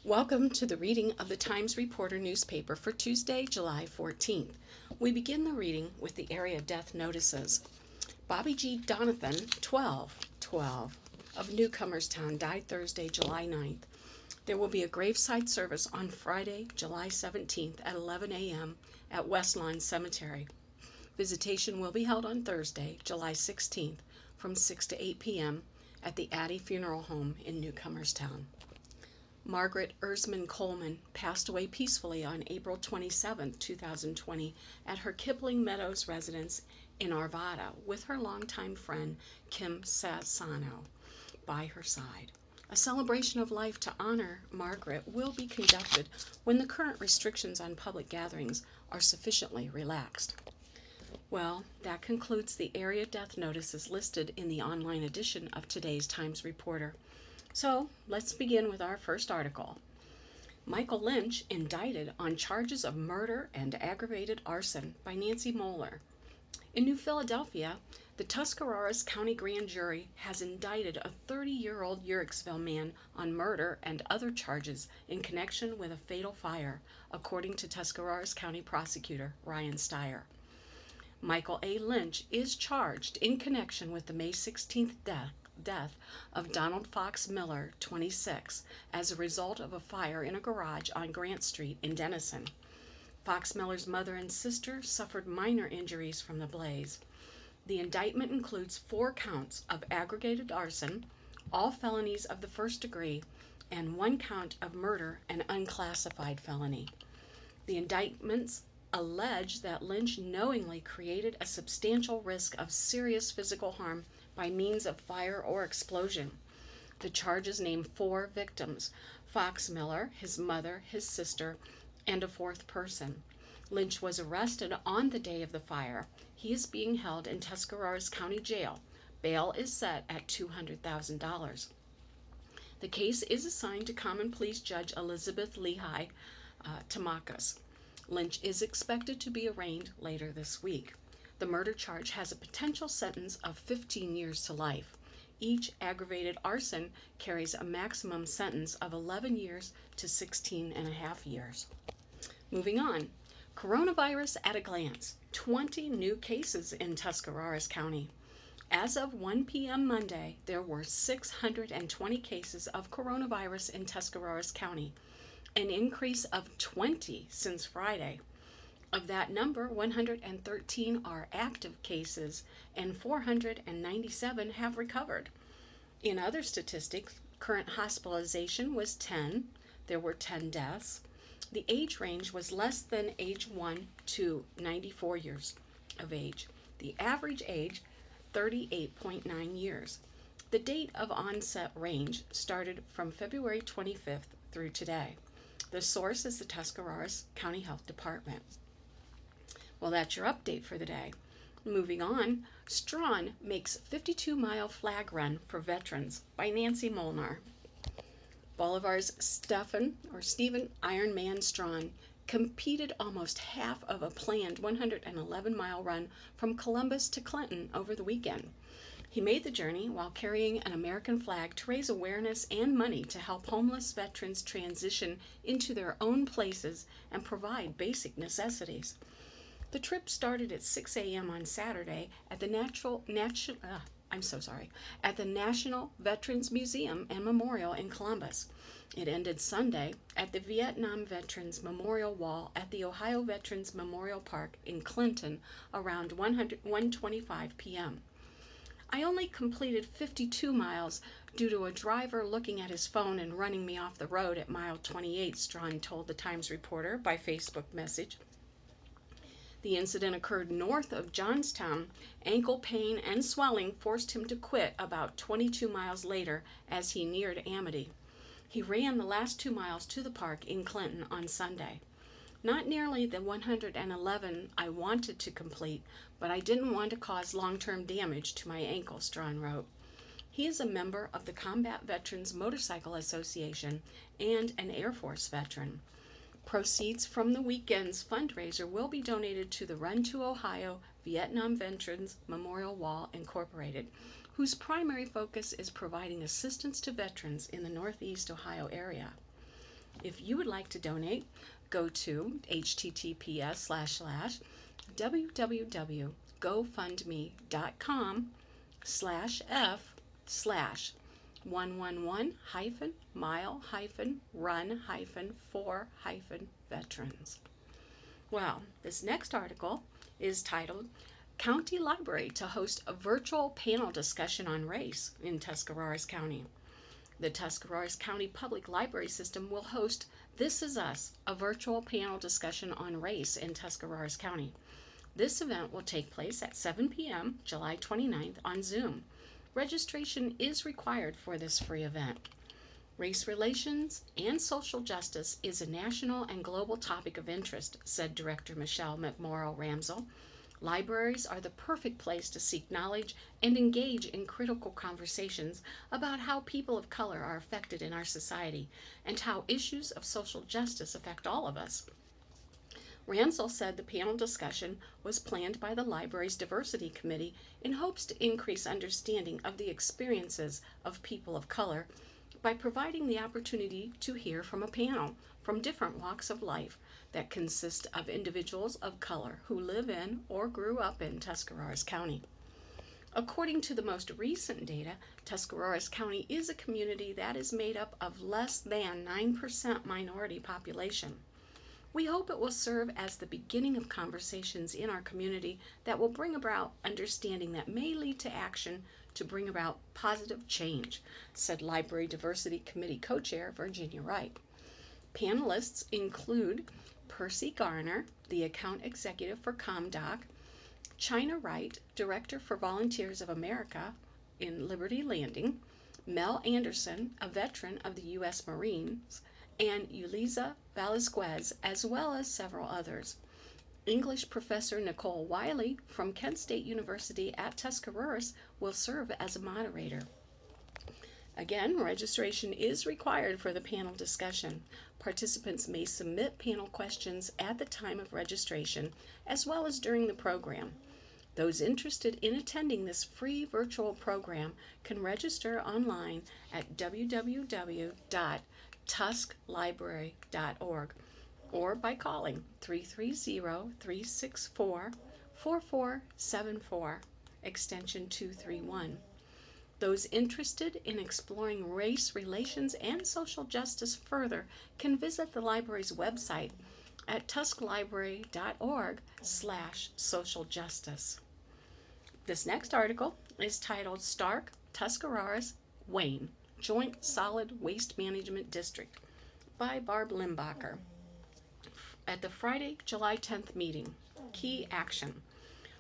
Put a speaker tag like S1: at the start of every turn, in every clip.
S1: Welcome to the reading of the Times Reporter newspaper for Tuesday, July 14th. We begin the reading with the area death notices. Bobby G. Donathan, 12, of Newcomerstown, died Thursday, July 9th. There will be a graveside service on Friday, July 17th at 11 a.m. at West Lawn Cemetery. Visitation will be held on Thursday, July 16th from 6 to 8 p.m. at the Addy Funeral Home in Newcomerstown. Margaret Erzman Coleman passed away peacefully on April 27, 2020, at her Kipling Meadows residence in Arvada with her longtime friend Kim Sassano by her side. A celebration of life to honor Margaret will be conducted when the current restrictions on public gatherings are sufficiently relaxed. Well, that concludes the area death notices listed in the online edition of today's Times Reporter. So let's begin with our first article. Michael Lynch indicted on charges of murder and aggravated arson by Nancy Moeller. In New Philadelphia, the Tuscarawas County Grand Jury has indicted a 30-year-old Uhrichsville man on murder and other charges in connection with a fatal fire, according to Tuscarawas County Prosecutor Ryan Steyer. Michael A. Lynch is charged in connection with the May 16th death of Donald Fox Miller, 26, as a result of a fire in a garage on Grant Street in Denison. Fox Miller's mother and sister suffered minor injuries from the blaze. The indictment includes 4 counts of aggravated arson, all felonies of the first degree, and 1 count of murder and unclassified felony. The indictments allege that Lynch knowingly created a substantial risk of serious physical harm by means of fire or explosion. The charges name 4 victims: Fox Miller, his mother, his sister, and a 4th person. Lynch was arrested on the day of the fire. He is being held in Tuscarawas County Jail. Bail is set at $200,000. The case is assigned to Common Pleas Judge Elizabeth Lehigh Tamakas. Lynch is expected to be arraigned later this week. The murder charge has a potential sentence of 15 years to life. Each aggravated arson carries a maximum sentence of 11 years to 16 and a half years. Moving on. Coronavirus at a glance. 20 new cases in Tuscarawas County. As of 1 p.m. Monday, there were 620 cases of coronavirus in Tuscarawas County, an increase of 20 since Friday. Of that number, 113 are active cases and 497 have recovered. In other statistics, current hospitalization was 10. There were 10 deaths. The age range was less than age 1 to 94 years of age. The average age, 38.9 years. The date of onset range started from February 25th through today. The source is the Tuscarawas County Health Department. Well, that's your update for the day. Moving on, Strawn makes 52-mile flag run for veterans by Nancy Molnar. Bolivar's Stephen Ironman Strawn competed almost half of a planned 111-mile run from Columbus to Clinton over the weekend. He made the journey while carrying an American flag to raise awareness and money to help homeless veterans transition into their own places and provide basic necessities. The trip started at 6 a.m. on Saturday at the National Veterans Museum and Memorial in Columbus. It ended Sunday at the Vietnam Veterans Memorial Wall at the Ohio Veterans Memorial Park in Clinton around 1:25 p.m. I only completed 52 miles due to a driver looking at his phone and running me off the road at mile 28, Strawn told the Times Reporter by Facebook message. The incident occurred north of Johnstown. Ankle pain and swelling forced him to quit about 22 miles later as he neared Amity. He ran the last 2 miles to the park in Clinton on Sunday. Not nearly the 111 I wanted to complete, but I didn't want to cause long-term damage to my ankle, Strawn wrote. He is a member of the Combat Veterans Motorcycle Association and an Air Force veteran. Proceeds from the weekend's fundraiser will be donated to the Run to Ohio Vietnam Veterans Memorial Wall Incorporated, whose primary focus is providing assistance to veterans in the Northeast Ohio area. If you would like to donate, go to https://www.gofundme.com/f/111-mile-run-for-veterans. Well, this next article is titled County Library to Host a Virtual Panel Discussion on Race in Tuscarawas County. The Tuscarawas County Public Library System will host This Is Us, a virtual panel discussion on race in Tuscarawas County. This event will take place at 7 p.m. July 29th on Zoom. Registration is required for this free event. Race relations and social justice is a national and global topic of interest, said Director Michelle McMorrow Ramsell. Libraries are the perfect place to seek knowledge and engage in critical conversations about how people of color are affected in our society and how issues of social justice affect all of us. Ramsell said the panel discussion was planned by the library's diversity committee in hopes to increase understanding of the experiences of people of color by providing the opportunity to hear from a panel from different walks of life that consist of individuals of color who live in or grew up in Tuscarawas County. According to the most recent data, Tuscarawas County is a community that is made up of less than 9% minority population. We hope it will serve as the beginning of conversations in our community that will bring about understanding that may lead to action to bring about positive change, said Library Diversity Committee Co-Chair Virginia Wright. Panelists include Percy Garner, the Account Executive for ComDoc, China Wright, Director for Volunteers of America in Liberty Landing, Mel Anderson, a veteran of the U.S. Marines, and Uliza Velasquez, as well as several others. English professor Nicole Wiley from Kent State University at Tuscarawas will serve as a moderator. Again, registration is required for the panel discussion. Participants may submit panel questions at the time of registration as well as during the program. Those interested in attending this free virtual program can register online at www.tusklibrary.org or by calling 330-364-4474, extension 231. Those interested in exploring race relations and social justice further can visit the library's website at tusklibrary.org/social justice. This next article is titled Stark, Tuscarawas, Wayne, Joint Solid Waste Management District by Barb Limbacher. At the Friday, July 10th meeting, key action.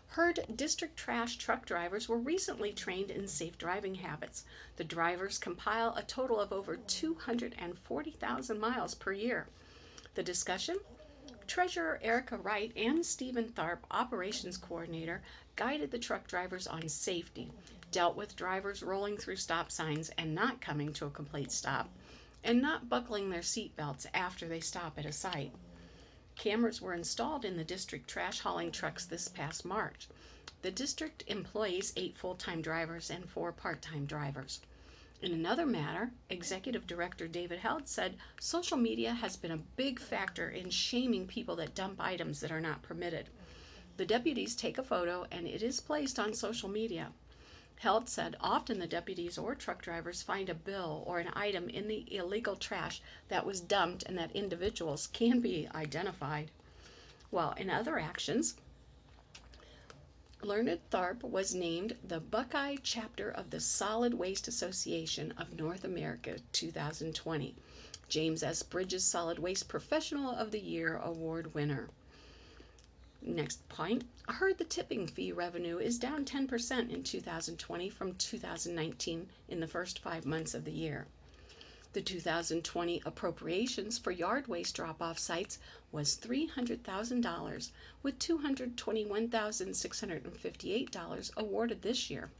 S1: Heard district trash truck drivers were recently trained in safe driving habits. The drivers compile a total of over 240,000 miles per year. The discussion? Treasurer Erica Wright and Stephen Tharp, operations coordinator, guided the truck drivers on safety, dealt with drivers rolling through stop signs and not coming to a complete stop, and not buckling their seat belts after they stop at a site. Cameras were installed in the district trash hauling trucks this past March. The district employs 8 full-time drivers and 4 part-time drivers. In another matter, Executive Director David Held said social media has been a big factor in shaming people that dump items that are not permitted. The deputies take a photo and it is placed on social media. Held said often the deputies or truck drivers find a bill or an item in the illegal trash that was dumped and that individuals can be identified. While in other actions, Learned Tharp was named the Buckeye Chapter of the Solid Waste Association of North America 2020, James S. Bridges Solid Waste Professional of the Year Award winner. Next point, I heard the tipping fee revenue is down 10% in 2020 from 2019 in the first 5 months of the year. The 2020 appropriations for yard waste drop-off sites was $300,000, with $221,658 awarded this year.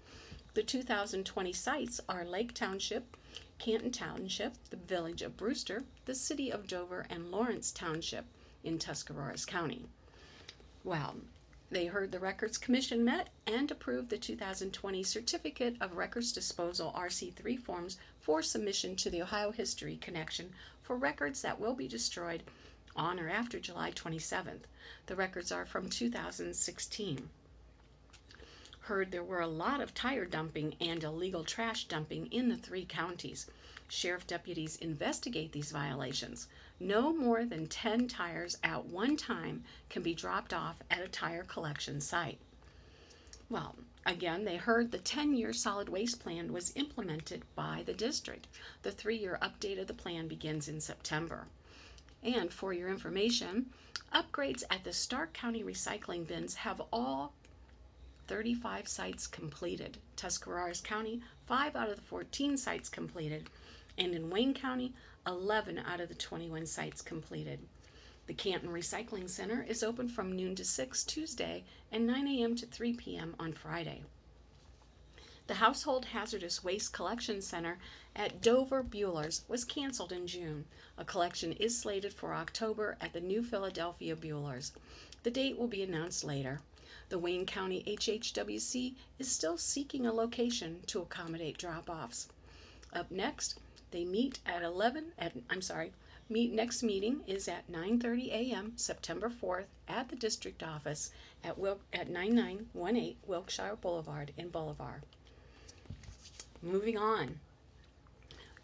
S1: The 2020 sites are Lake Township, Canton Township, the Village of Brewster, the City of Dover, and Lawrence Township in Tuscarawas County. Well, They heard the Records Commission met and approved the 2020 Certificate of Records Disposal RC3 forms for submission to the Ohio History Connection for records that will be destroyed on or after July 27th. The records are from 2016. Heard there were a lot of tire dumping and illegal trash dumping in the 3 counties. Sheriff deputies investigate these violations. No more than 10 tires at one time can be dropped off at a tire collection site. Well, again, they heard the 10-year solid waste plan was implemented by the district. The 3-year update of the plan begins in September. And for your information, upgrades at the Stark County recycling bins have all 35 sites completed. Tuscarawas County, 5 out of the 14 sites completed. And in Wayne County, 11 out of the 21 sites completed. The Canton Recycling Center is open from noon to 6 Tuesday and 9 a.m. to 3 p.m. on Friday. The Household Hazardous Waste Collection Center at Dover Bueller's was canceled in June. A collection is slated for October at the New Philadelphia Bueller's. The date will be announced later. The Wayne County HHWC is still seeking a location to accommodate drop-offs. Up next, they meet at next meeting is at 9:30 a.m. September 4th at the district office at 9918 Wilkshire Boulevard in Bolivar. Moving on.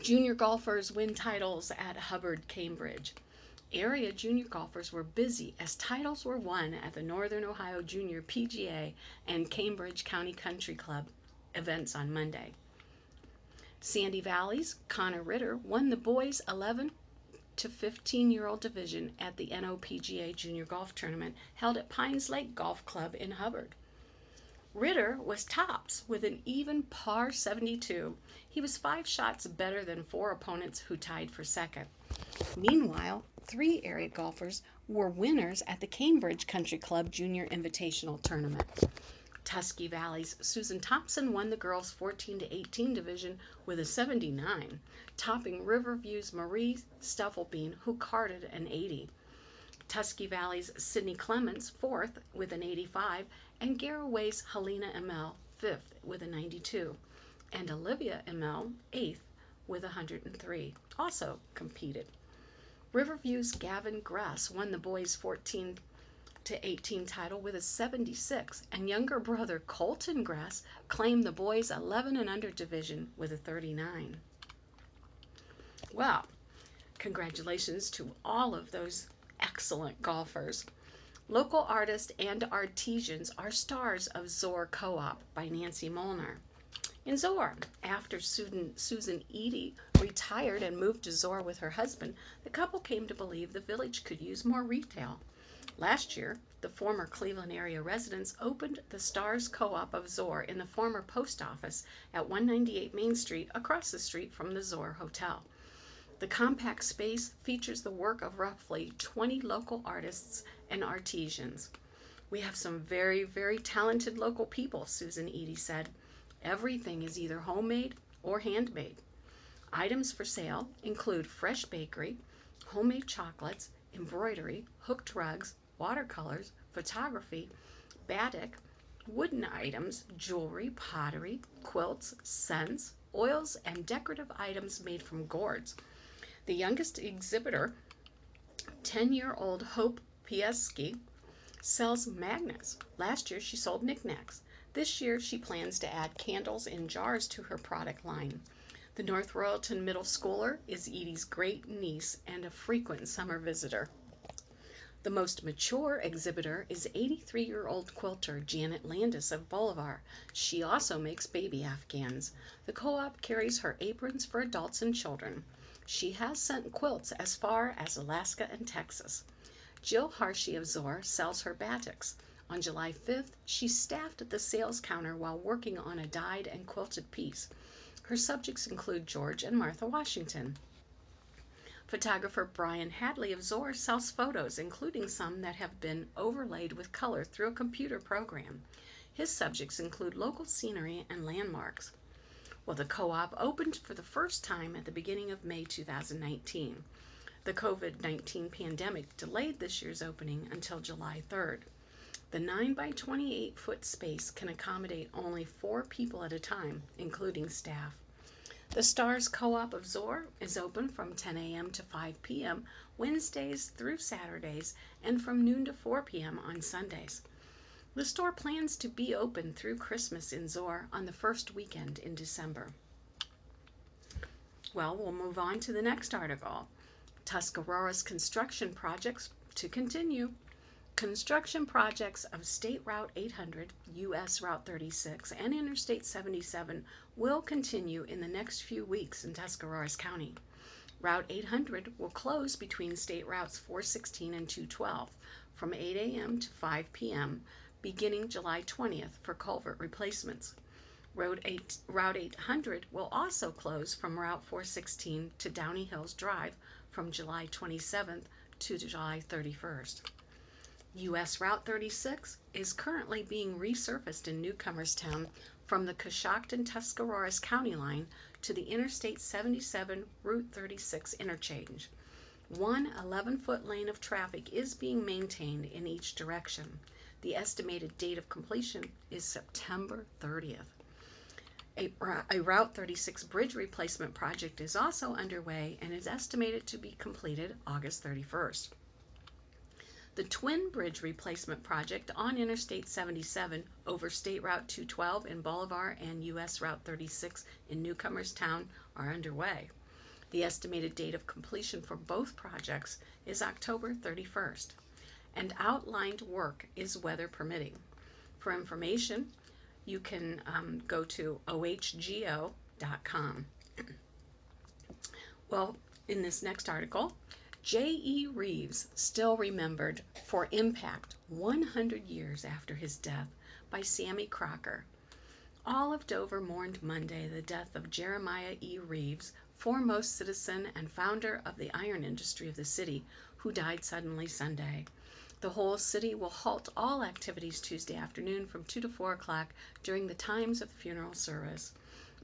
S1: Junior golfers win titles at Hubbard Cambridge. Area junior golfers were busy as titles were won at the Northern Ohio Junior PGA and Cambridge County Country Club events on Monday. Sandy Valley's Connor Ritter won the boys 11 to 15-year-old division at the NOPGA Junior Golf Tournament held at Pines Lake Golf Club in Hubbard. Ritter was tops with an even par 72. He was 5 shots better than 4 opponents who tied for second. Meanwhile, 3 area golfers were winners at the Cambridge Country Club Junior Invitational Tournament. Tusky Valley's Susan Thompson won the girls 14 to 18 division with a 79, topping Riverview's Marie Stuffelbein, who carded an 80. Tusky Valley's Sydney Clements 4th with an 85, and Garraway's Helena Emel 5th with a 92, and Olivia Emel 8th with 103, also competed. Riverview's Gavin Grass won the boys 14 to 18 title with a 76, and younger brother Colton Grass claimed the boys 11 and under division with a 39. Well, congratulations to all of those excellent golfers. Local artists and artisans are stars of Zoar Co-op by Nancy Molnar. In Zoar, after Susan Eady retired and moved to Zoar with her husband, the couple came to believe the village could use more retail. Last year, the former Cleveland area residents opened the Stars Co-op of Zoar in the former post office at 198 Main Street across the street from the Zoar Hotel. The compact space features the work of roughly 20 local artists and artisans. We have some very, very talented local people, Susan Eady said. Everything is either homemade or handmade. Items for sale include fresh bakery, homemade chocolates, embroidery, hooked rugs, watercolors, photography, batik, wooden items, jewelry, pottery, quilts, scents, oils, and decorative items made from gourds. The youngest exhibitor, 10-year-old Hope Pieski, sells magnets. Last year she sold knickknacks. This year she plans to add candles in jars to her product line. The North Royalton middle schooler is Edie's great niece and a frequent summer visitor. The most mature exhibitor is 83-year-old quilter Janet Landis of Bolivar. She also makes baby afghans. The co-op carries her aprons for adults and children. She has sent quilts as far as Alaska and Texas. Jill Harshey of Zoar sells her batiks. On July 5th, she staffed at the sales counter while working on a dyed and quilted piece. Her subjects include George and Martha Washington. Photographer Brian Hadley of Zoar sells photos, including some that have been overlaid with color through a computer program. His subjects include local scenery and landmarks. Well, the co-op opened for the first time at the beginning of May 2019. The COVID-19 pandemic delayed this year's opening until July 3rd. The 9 by 28 foot space can accommodate only 4 people at a time, including staff. The Stars Co-op of Zoar is open from 10 a.m. to 5 p.m. Wednesdays through Saturdays and from noon to 4 p.m. on Sundays. The store plans to be open through Christmas in Zoar on the first weekend in December. Well, we'll move on to the next article. Tuscarora's construction projects to continue. Construction projects of State Route 800, U.S. Route 36, and Interstate 77 will continue in the next few weeks in Tuscarawas County. Route 800 will close between State Routes 416 and 212 from 8 a.m. to 5 p.m. beginning July 20th for culvert replacements. Route 800 will also close from Route 416 to Downey Hills Drive from July 27th to July 31st. U.S. Route 36 is currently being resurfaced in Newcomerstown from the Coshocton-Tuscarawas County line to the Interstate 77 Route 36 interchange. One 11-foot lane of traffic is being maintained in each direction. The estimated date of completion is September 30th. A Route 36 bridge replacement project is also underway and is estimated to be completed August 31st. The Twin Bridge Replacement Project on Interstate 77 over State Route 212 in Bolivar and U.S. Route 36 in Newcomerstown are underway. The estimated date of completion for both projects is October 31st, and outlined work is weather permitting. For information, you can go to ohgo.com. Well, in this next article, J.E. Reeves still remembered for impact 100 years after his death by Sammy Crocker. All of Dover mourned Monday the death of Jeremiah E. Reeves, foremost citizen and founder of the iron industry of the city, who died suddenly Sunday. The whole city will halt all activities Tuesday afternoon from 2 to 4 o'clock during the times of the funeral service.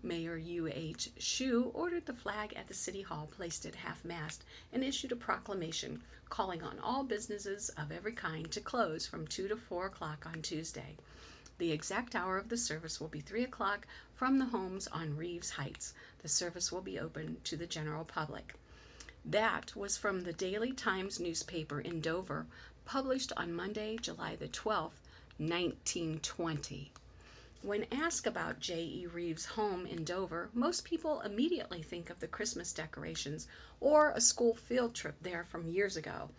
S1: Mayor U.H. Shue ordered the flag at the City Hall placed at half-mast and issued a proclamation calling on all businesses of every kind to close from 2 to 4 o'clock on Tuesday. The exact hour of the service will be 3 o'clock from the homes on Reeves Heights. The service will be open to the general public. That was from the Daily Times newspaper in Dover, published on Monday, July the 12th, 1920. When asked about J.E. Reeves' home in Dover, most people immediately think of the Christmas decorations or a school field trip there from years ago.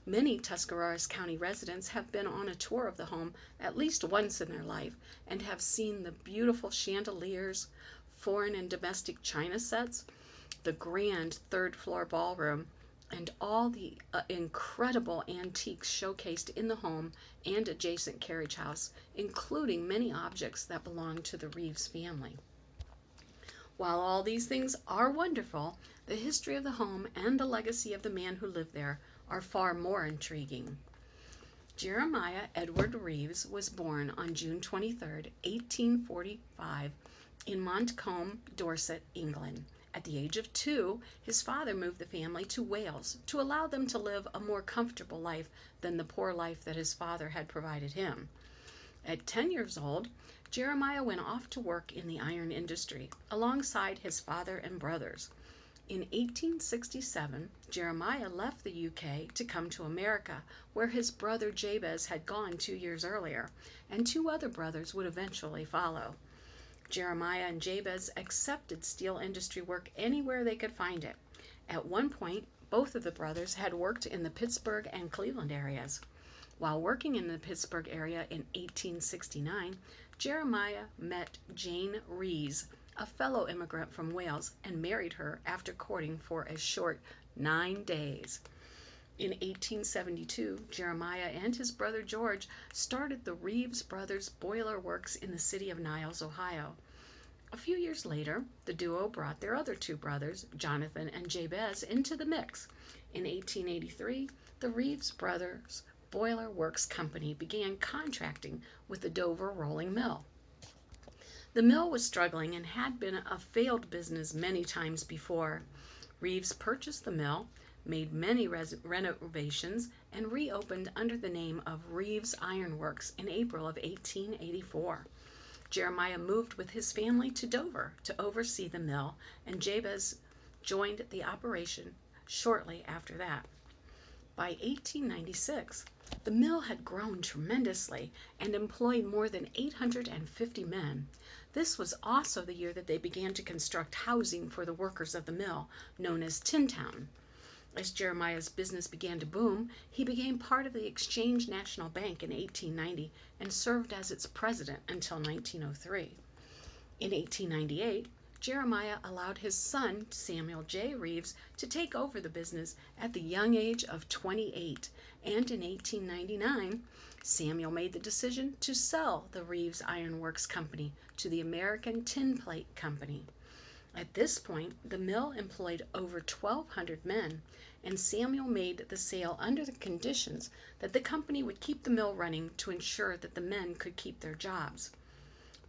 S1: Many Tuscarawas County residents have been on a tour of the home at least once in their life and have seen the beautiful chandeliers, foreign and domestic china sets, the grand third-floor ballroom, and all the incredible antiques showcased in the home and adjacent carriage house, including many objects that belong to the Reeves family. While all these things are wonderful, the history of the home and the legacy of the man who lived there are far more intriguing. Jeremiah Edward Reeves was born on June 23, 1845, in Montcombe, Dorset, England. At the age of 2, his father moved the family to Wales to allow them to live a more comfortable life than the poor life that his father had provided him. At 10 years old, Jeremiah went off to work in the iron industry alongside his father and brothers. In 1867, Jeremiah left the UK to come to America, where his brother Jabez had gone 2 years earlier, and 2 other brothers would eventually follow. Jeremiah and Jabez accepted steel industry work anywhere they could find it. At one point, both of the brothers had worked in the Pittsburgh and Cleveland areas. While working in the Pittsburgh area in 1869, Jeremiah met Jane Rees, a fellow immigrant from Wales, and married her after courting for a short 9 days. In 1872, Jeremiah and his brother George started the Reeves Brothers Boiler Works in the city of Niles, Ohio. A few years later, the duo brought their other 2 brothers, Jonathan and Jabez, into the mix. In 1883, the Reeves Brothers Boiler Works Company began contracting with the Dover Rolling Mill. The mill was struggling and had been a failed business many times before. Reeves purchased the mill, made many renovations, and reopened under the name of Reeves Iron Works in April of 1884. Jeremiah moved with his family to Dover to oversee the mill, and Jabez joined the operation shortly after that. By 1896, the mill had grown tremendously and employed more than 850 men. This was also the year that they began to construct housing for the workers of the mill, known as Tin Town. As Jeremiah's business began to boom, he became part of the Exchange National Bank in 1890 and served as its president until 1903. In 1898, Jeremiah allowed his son, Samuel J. Reeves, to take over the business at the young age of 28, and in 1899, Samuel made the decision to sell the Reeves Iron Works Company to the American Tin Plate Company. At this point, the mill employed over 1,200 men, and Samuel made the sale under the conditions that the company would keep the mill running to ensure that the men could keep their jobs.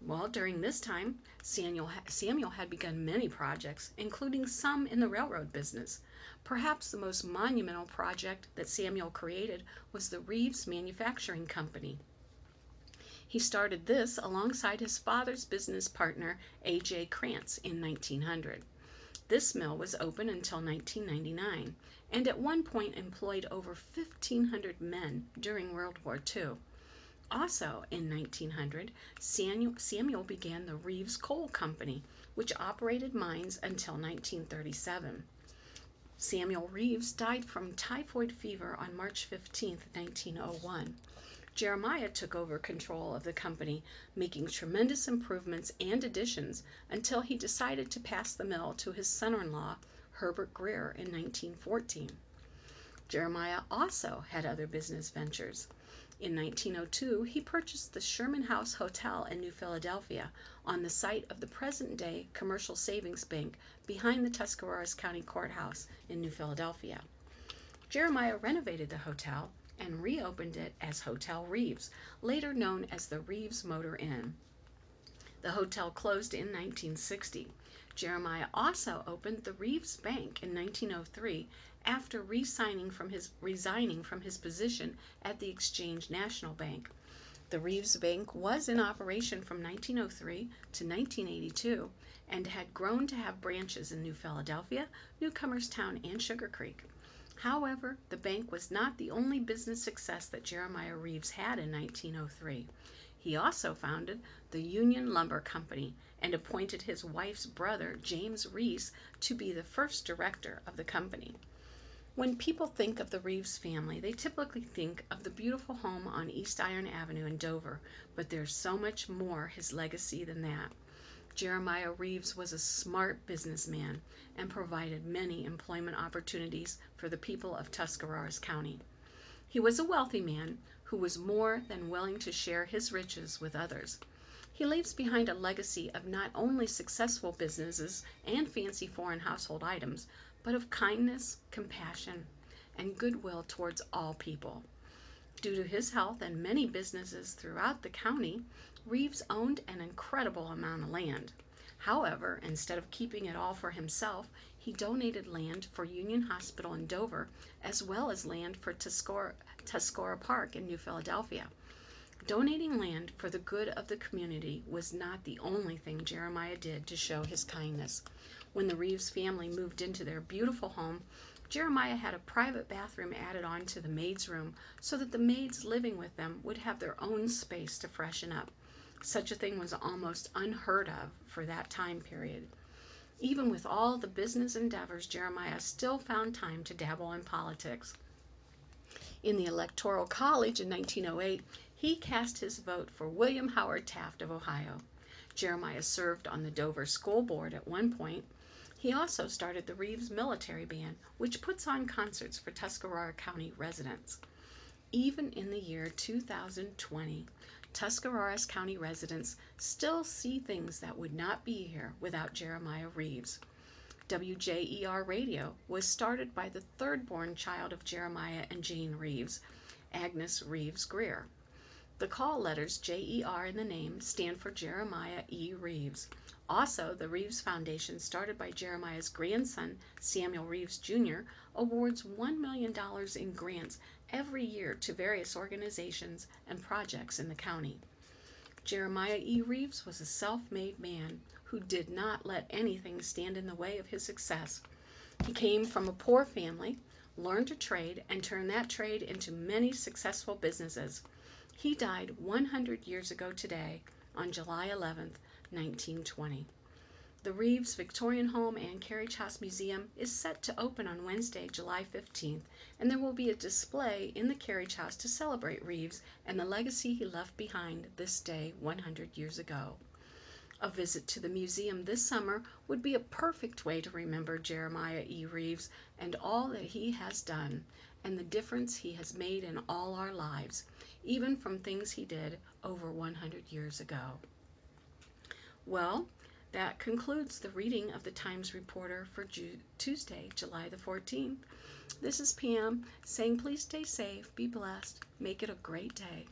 S1: Well, during this time, Samuel had begun many projects, including some in the railroad business. Perhaps the most monumental project that Samuel created was the Reeves Manufacturing Company. He started this alongside his father's business partner, A.J. Krantz, in 1900. This mill was open until 1999, and at one point employed over 1,500 men during World War II. Also in 1900, Samuel began the Reeves Coal Company, which operated mines until 1937. Samuel Reeves died from typhoid fever on March 15, 1901. Jeremiah took over control of the company, making tremendous improvements and additions until he decided to pass the mill to his son-in-law, Herbert Greer, in 1914. Jeremiah also had other business ventures. In 1902, he purchased the Sherman House Hotel in New Philadelphia on the site of the present-day Commercial Savings Bank behind the Tuscarawas County Courthouse in New Philadelphia. Jeremiah renovated the hotel and reopened it as Hotel Reeves, later known as the Reeves Motor Inn. The hotel closed in 1960. Jeremiah also opened the Reeves Bank in 1903 after resigning from his position at the Exchange National Bank. The Reeves Bank was in operation from 1903 to 1982 and had grown to have branches in New Philadelphia, Newcomerstown, and Sugar Creek. However, the bank was not the only business success that Jeremiah Reeves had in 1903. He also founded the Union Lumber Company and appointed his wife's brother, James Reese, to be the first director of the company. When people think of the Reeves family, they typically think of the beautiful home on East Iron Avenue in Dover, but there's so much more his legacy than that. Jeremiah Reeves was a smart businessman and provided many employment opportunities for the people of Tuscarawas County. He was a wealthy man who was more than willing to share his riches with others. He leaves behind a legacy of not only successful businesses and fancy foreign household items, but of kindness, compassion, and goodwill towards all people. Due to his health and many businesses throughout the county, Reeves owned an incredible amount of land. However, instead of keeping it all for himself, he donated land for Union Hospital in Dover, as well as land for Tuscarora Park in New Philadelphia. Donating land for the good of the community was not the only thing Jeremiah did to show his kindness. When the Reeves family moved into their beautiful home, Jeremiah had a private bathroom added on to the maid's room so that the maids living with them would have their own space to freshen up. Such a thing was almost unheard of for that time period. Even with all the business endeavors, Jeremiah still found time to dabble in politics. In the Electoral College in 1908, he cast his vote for William Howard Taft of Ohio. Jeremiah served on the Dover School Board at one point. He also started the Reeves Military Band, which puts on concerts for Tuscarora County residents. Even in the year 2020, Tuscarawas County residents still see things that would not be here without Jeremiah Reeves. WJER Radio was started by the third-born child of Jeremiah and Jane Reeves, Agnes Reeves Greer. The call letters JER in the name stand for Jeremiah E. Reeves. Also, the Reeves Foundation, started by Jeremiah's grandson, Samuel Reeves Jr., awards $1 million in grants every year to various organizations and projects in the county. Jeremiah E. Reeves was a self-made man who did not let anything stand in the way of his success. He came from a poor family, learned a trade, and turned that trade into many successful businesses. He died 100 years ago today, on July 11th, 1920. The Reeves Victorian Home and Carriage House Museum is set to open on Wednesday, July 15th, and there will be a display in the Carriage House to celebrate Reeves and the legacy he left behind this day 100 years ago. A visit to the museum this summer would be a perfect way to remember Jeremiah E. Reeves and all that he has done, and the difference he has made in all our lives, even from things he did over 100 years ago. Well, that concludes the reading of the Times Reporter for Tuesday, July the 14th. This is Pam saying please stay safe, be blessed, make it a great day.